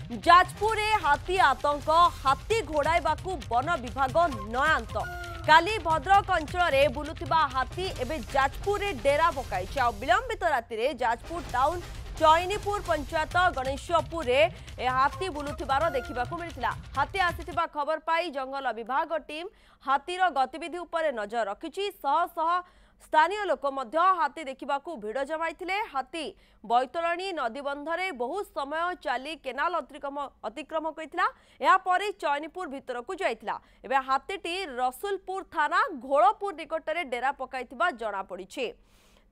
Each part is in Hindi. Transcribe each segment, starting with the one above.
जाजपुर हाथी आतंक हाथी घोड़ाइबाकू वन विभाग नयांत काली भद्रक अंचल में बुलुथिबा हाथी एवं जाजपुर डेरा पकाई विलंबित राति जाजपुर टाउन चैनीपुर पंचायत गणेशपुर हाथी बुलुथिबार देखा मिलता। हाथी आसीथिबा खबर पाई जंगल विभाग टीम हाथीर गतिविधि उपर नजर रखिछि। शह शह स्थानीय लोक हाथी देखा भिड़ जमाई। हाथी बैतरणी नदीबंधरे बहु समय चली केनाल अतिक्रम कर चैनीपुर भितर को जाइथिला। एबे हाथीटी रसुलपुर थाना घोड़पुर निकट में डेरा पकाई जना पड़ी।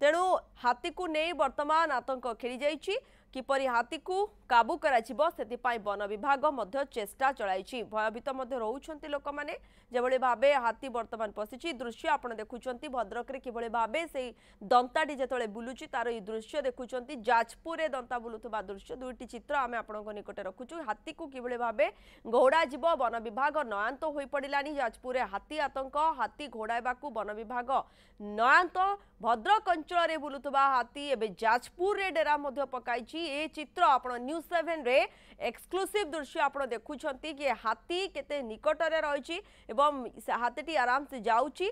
तेणु हाथी को नहीं वर्तमान आतंक खेली जाइछि। किपरि हाथी को काबू कराजिबो सेतिपाई वन विभाग मध्य चेष्टा चलाइछि। भयभीत मध्य रहउछन्ति लोक माने जेभଳି भाबे हाथी वर्तमान पसिछि। दृश्य आपण देखुछन्ति भद्रक रे किभଳି भाबे सेही दंताटी जेतळे बुलुछि तार ई दृश्य देखुछन्ति। जाजपुर रे दंता बुलुथबा दृश्य दुईटी चित्र आमे आपणको निकटे रखुछु। हाथी को किभଳି भाबे घोड़ा जीव वन विभाग नयांत होई पडिलानी। जाजपुर रे हाथी आतंक हाथी घोड़ाइबाकू वन विभाग नयांत भद्रक अंचल रे बुलुथबा हाथी एबे जाजपुर रे डेरा मध्य पकाइछि। ए चित्र आपण न्यूज 7 रे एक्सक्लूसिव दृश्य आपण देखुछन्ति कि हाथी केते निकट रे रहिछि एवं हाथीटी आराम से जाउछि।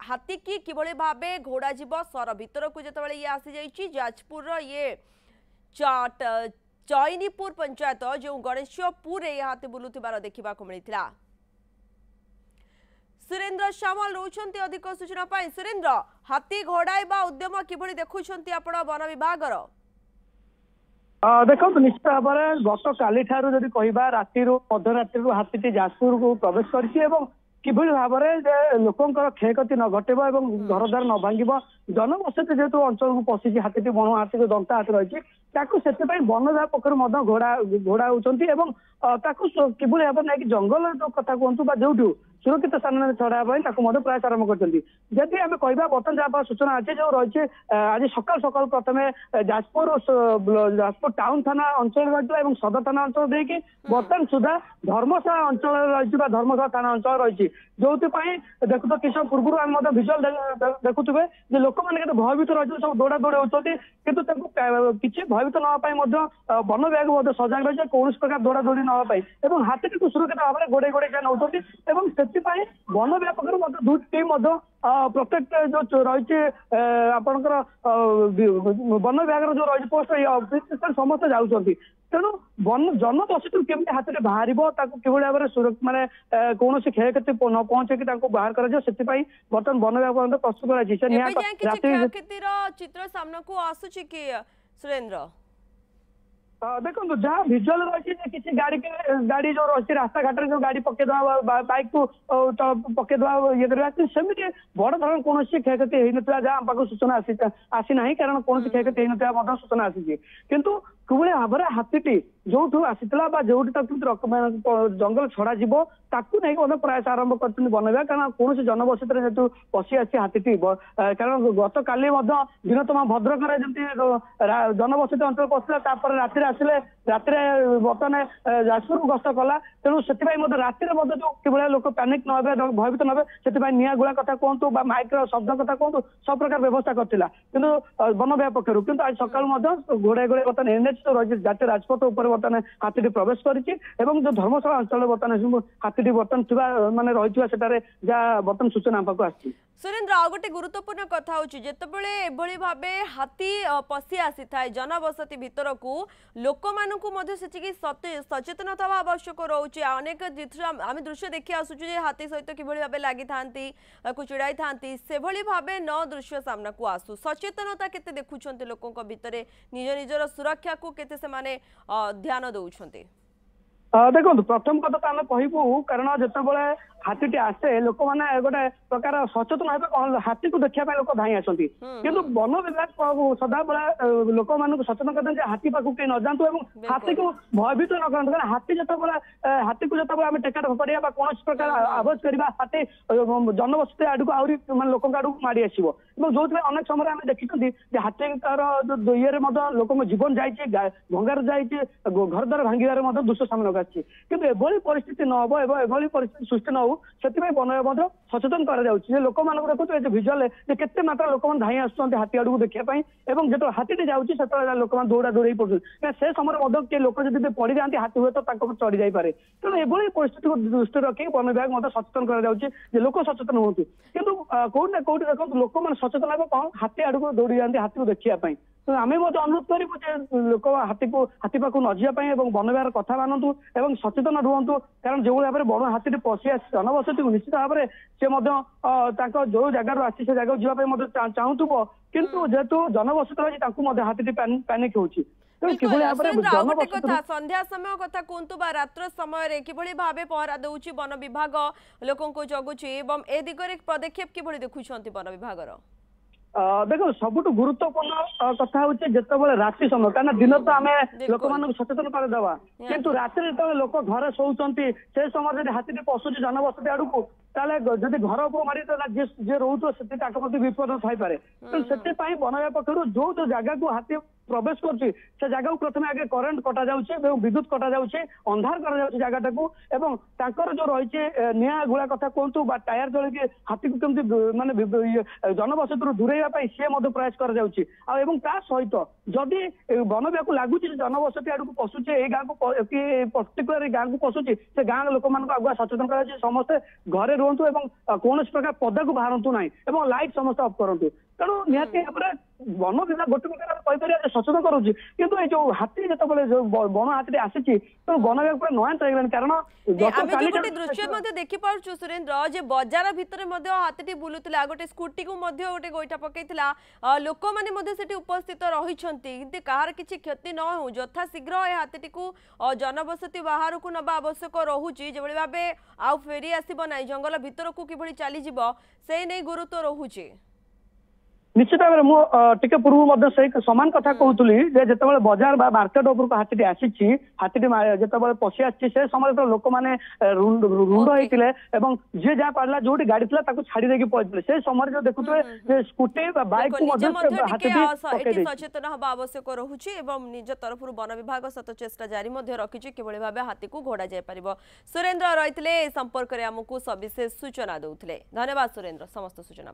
हाथी की किभଳି भाबे घोड़ा जीव सर भितर को जेतबेले ये आसी जाइछि। जाजपुर रो ये चैनीपुर पंचायत जो गणेशपुर रे हाथी बुलुथिबार देखा मिलता। सुरेंद्र सामल रोचंती अधिक सूचना पाई। सुरेंद्र हाथी घोड़ाइबा उद्यम किभଳି देखुछंती आपण वन विभागर? देखो निश्चित भाव में गत काली ठारू कहवा राति मध्यरात्रि हाथी जाजपुर को प्रवेश कर किभଳି भाବରେ ଲୋକଙ୍କର କ୍ଷୟକ୍ଷତି ନ ଘଟିବ ଏବଂ ଘରଦ୍ୱାର ନ ଭାଙ୍ଗିବ। ଜନବସତି ଯେହେତୁ ଅଞ୍ଚଳକୁ ପଶିଛି ହାତୀଟି ବଣ ହାତୀ ଦନ୍ତା ହାତୀ ରହିଛି ତାକୁ ସେଥିପାଇଁ ବନ ବିଭାଗ ପକ୍ଷରୁ ମଧ୍ୟ ଘୋଡ଼ା ହେଉଛନ୍ତି ଏବଂ ତାକୁ କିଭଳି ଭାବରେ ନେଇକି ଜଙ୍ଗଲ ଯୋଉ କଥା କୁହନ୍ତୁ ବା ଯୋଉଠୁ ସୁରକ୍ଷିତ ସ୍ଥାନରେ ଛଡାଇବା ପାଇଁ ତାକୁ ମଧ୍ୟ ପ୍ରୟାସ ଆରମ୍ଭ କରିଛନ୍ତି। ଯଦି ଆମେ କହିବା ବର୍ତ୍ତମାନ ଯାହା ସୂଚନା ଅଛି ଯୋଉ ରହିଛି ଆଜି ସକାଳୁ ସକାଳୁ ପ୍ରଥମେ ଯାଜପୁର ଟାଉନ ଥାନା ଅଞ୍ଚଳ ରହିଥିଲା ଏବଂ ସଦର ଥାନା ଅଞ୍ଚଳ ଦେଇକି ବର୍ତ୍ତମାନ ସୁଦ୍ଧା ଧର୍ମଶାଳା ଅଞ୍ଚଳରେ ରହିଛି ବା ଧର୍ମଶାଳା ଥାନା ଅଞ୍ଚଳ ରହିଛି। ଯୋଉଥିପାଇଁ ଦେଖୁଛ କିଛି ସମୟ ପୂର୍ବରୁ ଆମେ ମଧ୍ୟ ଭିଜୁଆଲ ଦେଖୁଥିବେ ଯେ ଲୋକମାନେ କେତେ ଭୟଭୀତ ରହିଛନ୍ତି ସବୁ ଦୌଡ଼ା ଦୌଡ଼ି ହେଉଛନ୍ତି କିନ୍ତୁ ତାଙ୍କୁ କିଛି ଭୟଭୀତ ନହେବା ପାଇଁ ମଧ୍ୟ ବନ ବିଭାଗ ମଧ୍ୟ ସଜାଗ ରହିଛି କୌଣସି ପ୍ରକାର ଦୌଡ଼ା ଦୌଡ଼ି ନହେବା ପାଇଁ ଏବଂ ହାତୀଟିକୁ ସୁରକ୍ଷିତ ଭାବରେ ଗୋଡ଼େଇ ଗୋଡ଼େଇ ନେଉଛନ୍ତି ଏବଂ ସେଥିପାଇଁ ବନ ବିଭାଗ ପକ୍ଷରୁ ମଧ୍ୟ ଦୁଇଟି ଟିମ୍ ମଧ୍ୟ ପ୍ରତ୍ୟେକ ଯୋଉ ରହିଛି ଆପଣଙ୍କର ବନ ବିଭାଗର ଯୋଉ ରହିଛି ପୋଷ୍ଟ ସମସ୍ତେ ଯାଉଛନ୍ତି। ତେଣୁ ଜନବସତିରୁ କେମିତି ହାତୀଟି ବାହାରିବ ତାକୁ କିଭଳି ଭାବରେ ମାନେ କୌଣସି କ୍ଷୟକ୍ଷତି ନ ପହଞ୍ଚେଇକି ତାଙ୍କୁ ବାହାର କରାଯିବ ସେଥିପାଇଁ ବର୍ତ୍ତମାନ ବନ ବିଭାଗ ପ୍ରସ୍ତୁତ କରାଯାଇଛି। କ୍ଷୟକ୍ଷତିର ଚିତ୍ର ସାମ୍ନାକୁ ଆସୁଛି କି ସୁରେନ୍ଦ୍ର? देखो जहाँ भिजुआल रही किसी गाड़ी जो रही रास्ता घाट जो गाड़ी पकईदवा बैक को पकईदवा ये करवा सेमती बड़ धरण कौन क्षयक्षति होता जहाँ पाक सूचना आसी ना कारण कौन क्षयक्षति होता सूचना आसी किंतु किभଳି ଭାବରେ ହାତୀଟି ଯୋଉଠୁ ଆସିଥିଲା ବା ଯୋଉଠି ତାକୁ ଜଙ୍ଗଲ ଛଡା ଯିବ ତାକୁ ନେଇକି ମଧ୍ୟ ପ୍ରୟାସ ଆରମ୍ଭ କରିଛନ୍ତି ବନ ବିଭାଗ କାରଣ କୌଣସି ଜନବସତିରେ ଯେହେତୁ ପଶି ଆସିଛି ହାତୀଟି କାରଣ ଗତକାଲି ମଧ୍ୟ ଦିନ ତମା ଭଦ୍ରକରେ ଯେମିତି ଜନବସତି ଅଞ୍ଚଳ ପଶିଲା ତାପରେ ରାତିରେ ଆସିଲେ ରାତିରେ ବର୍ତ୍ତମାନ ଯାଜପୁରକୁ ଗସ୍ତ କଲା। ତେଣୁ ସେଥିପାଇଁ ମଧ୍ୟ ରାତିରେ ମଧ୍ୟ ଯୋଉ କିଭଳି ଲୋକ ପ୍ୟାନିକ ନ ହେବେ ଭୟଭୀତ ନ ହେବେ ସେଥିପାଇଁ ନିଆଁ ଗୁଳା କଥା କୁହନ୍ତୁ ବା ମାଇକ୍ର ଶବ୍ଦ କଥା କୁହନ୍ତୁ ସବୁ ପ୍ରକାର ବ୍ୟବସ୍ଥା କରିଥିଲା କିନ୍ତୁ ବନ ବିଭାଗ ପକ୍ଷରୁ କିନ୍ତୁ ଆଜି ସକାଳୁ ମଧ୍ୟ ଘୋଡ଼ାଇ ଘୋଡ଼ାଇ ବର୍ତ୍ତମାନ ଏନ୍ଏଚ୍ ରହିଛି ଜାତୀୟ ରାଜପଥ ଉପରେ ବର୍ତ୍ତମାନ ହାତୀଟି ପ୍ରବେଶ କରିଛି ଏବଂ ଯୋଉ ଧର୍ମଶାଳା ଅଞ୍ଚଳରେ ବର୍ତ୍ତମାନ ହାତୀଟି ବର୍ତ୍ତମାନ ଥିବା ମାନେ ରହିଥିବା ସେଠାରେ ଯାହା ବର୍ତ୍ତମାନ ସୂଚନା ଆମ ପାଖକୁ ଆସିଛି। सुरेंद्र आ गोटे गुरुत्वपूर्ण कथा होची जेतेबेले एभଳି भाबे हाथी पसी आसी थाए जनबसति भितर को लोक मानकु मध्ये सेचिकी सचेतनता आवश्यक रहउची। अनेक आमे दृश्य देखि आसुछु जे हाथी सहित किभଳି भाबे लागि थांती को चिड़ाई थांती सेभଳି भाबे न दृश्य सामना को आसु सचेतनता केते देखुछन्ते लोकक भितरे निज निजर सुरक्षा को केते से माने ध्यान दउछन्ते? देखो प्रथम कथा तो आम कहबू कारण जितेबाला हाथीटी आसे लोक मैंने गोटे प्रकार सचेतन है हाथी को देखा लोक धाई आसती किंतु वन विभाग सदाबला लोक मान सचेतन करते हाथी पाखक कहीं न जातु हाथी को भयभीत न करते कारण हाथी जितेबाला हाथी को जो आम टेका फपाड़ा कौन प्रकार आवाज करवा हाथी जनबसती आड़ को आहरी मानते लोक आड़ को माड़ी आसो जो अनेक समय आम देखी हाथी जो ये लोक जीवन जाइए भंगार जाइए घर द्वार भांगार दृश्य सामने आसी किंतु एभली परिस्थिति न हो एभली परिस्थिति सृष्टि न हो जाऊ से वन विभाग सचेतन कर लोक मान देखुए भिजुआल केते मात्रा लोक धाई आसुच्च हाथी आड़ को देखा जो हाथी जाऊँगी से लोक दौड़ा दौड़ी पड़े से समय किए लोक जब पड़ जाती हाथी हुए तो चढ़ी जापे तेणु एभली परिस्थिति को दृष्टि रखी वन विभाग सचेतन कर लोक सचेतन हूँ कितु कौटी ना कौटी देखो लोक मैंने सचेतन हे कौन हाथी आड़ को दौड़ी जाती हाथी को देखा आम अनुरोध करूँ लोक हाथी पाक न जावाई वन विभाग कथा मानतु सचेतन रुहतु कारण जो भाव में बड़ हाथी पशि आस जनबसती को निश्चित भाव में से जो जगार आसी से जगह जावाई चाहूब किंतु जेहेतु जनबसती रही हाथी पैनिक होची संध्या समय कथा कहतु रात्र समय किभली भावे पहरा दउछि वन विभाग लोकों को जगुछि एवं ए दिगरे पदक्षेप किभली देखुछंती वन विभाग देखो सबुठ गुरुत्वपूर्ण कथा हूँ जिते राति समय कहीं दिन तो आम लोक मान सचेतन करदेवा किंतु राति जो लोक घर शोचती से समय हाथी पशुची जनबसती आड़ को जब घर को मारी जी रोथ से विपद थाईपे से वन विभाग पक्ष जो जो जगह को हाथी प्रवेश कर जगह को प्रथम आगे करेन्ट कटा जाऊँगी विद्युत कटा जाऊँगी अंधार कर जगह जो रही निआ गुला कथा कहतु टायर जलिक हाथी को कमी मानने जनबसती दूरेवाई सी प्रयास कर सहित जदि वन विभाग को लगुच जनबसती आड़ को पशुचे ये गाँव को पर्टिकुलर गाँव को पशुची से गाँव लोक मान आगुआ सचेतन कर समस्ते घरे रुहतु कौन प्रकार पदा को बाहरतु ना लाइट समस्त अफ करूँ तेणु निहती वन विभाग गोटे प्रकार सचेतन करुच्ची किंतु ये जो हाथी जो बण हाथी आसी तो वन विभाग पूरा नयांत हो कारण दृश्य देखी पार्छु सुरेंद्र जे बजार भितर हाथी बुलूला गोटे स्कूटी को गोटे गोईठा पकईला लोक मैंने उपस्थित रही कहार किसी क्षति न हो यथा शीघ्र ए हाथी को जनबसती बाहर को नवा आवश्यक रोचे जो भाव आउ फेरी आसब ना जंगल भितर को किभली चली से नहीं गुरुत्व रोचे निश्चित भाव में मुझे पूर्व से सामान कथा कहूली जो बजार मार्केट उपरको हाथी आसी हाथी जो पशि आसी से समय लोक मैंने रुंड होते जी जहाँ पारा जो गाड़ी था छाड़ी पहुंचे से समय जो देखुए स्कूटी बाइक को सचेतन हवा आवश्यक रोचे निज तरफ वन विभाग सत चेष्टा जारी रखी कि भाव हाथी को घोड़ा जापर सुरेंद्र रही संपर्क में आमको सविशेष सूचना दौले धन्यवाद सुरेंद्र समस्त सूचना।